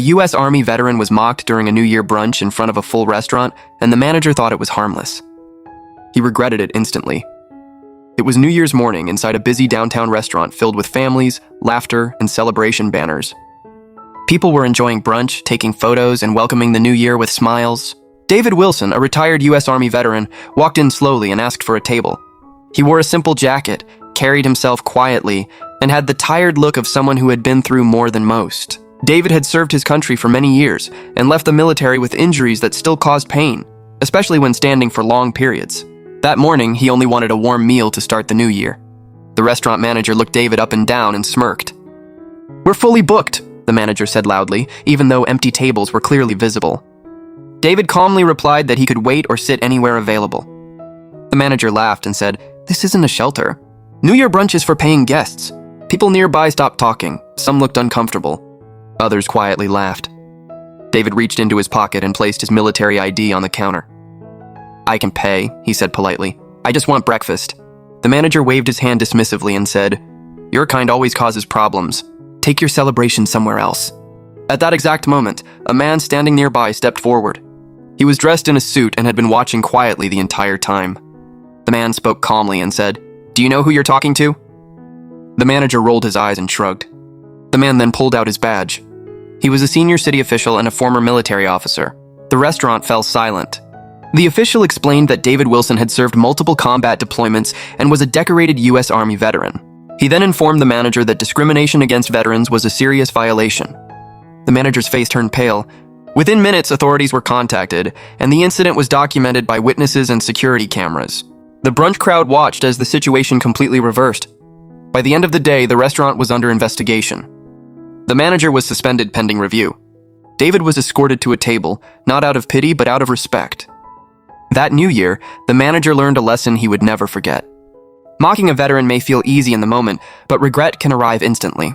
A U.S. Army veteran was mocked during a New Year brunch in front of a full restaurant, and the manager thought it was harmless. He regretted it instantly. It was New Year's morning inside a busy downtown restaurant filled with families, laughter, and celebration banners. People were enjoying brunch, taking photos, and welcoming the new year with smiles. David Wilson, a retired U.S. Army veteran, walked in slowly and asked for a table. He wore a simple jacket, carried himself quietly, and had the tired look of someone who had been through more than most. David had served his country for many years and left the military with injuries that still caused pain, especially when standing for long periods. That morning, he only wanted a warm meal to start the new year. The restaurant manager looked David up and down and smirked. "We're fully booked," the manager said loudly, even though empty tables were clearly visible. David calmly replied that he could wait or sit anywhere available. The manager laughed and said, "This isn't a shelter. New Year brunch is for paying guests." People nearby stopped talking. Some looked uncomfortable. Others quietly laughed. David reached into his pocket and placed his military ID on the counter. "I can pay," he said politely. "I just want breakfast." The manager waved his hand dismissively and said, "Your kind always causes problems. Take your celebration somewhere else." At that exact moment, a man standing nearby stepped forward. He was dressed in a suit and had been watching quietly the entire time. The man spoke calmly and said, "Do you know who you're talking to?" The manager rolled his eyes and shrugged. The man then pulled out his badge. He was a senior city official and a former military officer. The restaurant fell silent. The official explained that David Wilson had served multiple combat deployments and was a decorated U.S. Army veteran. He then informed the manager that discrimination against veterans was a serious violation. The manager's face turned pale. Within minutes, authorities were contacted, and the incident was documented by witnesses and security cameras. The brunch crowd watched as the situation completely reversed. By the end of the day, the restaurant was under investigation. The manager was suspended pending review. David was escorted to a table, not out of pity but out of respect. That New Year, the manager learned a lesson he would never forget. Mocking a veteran may feel easy in the moment, but regret can arrive instantly.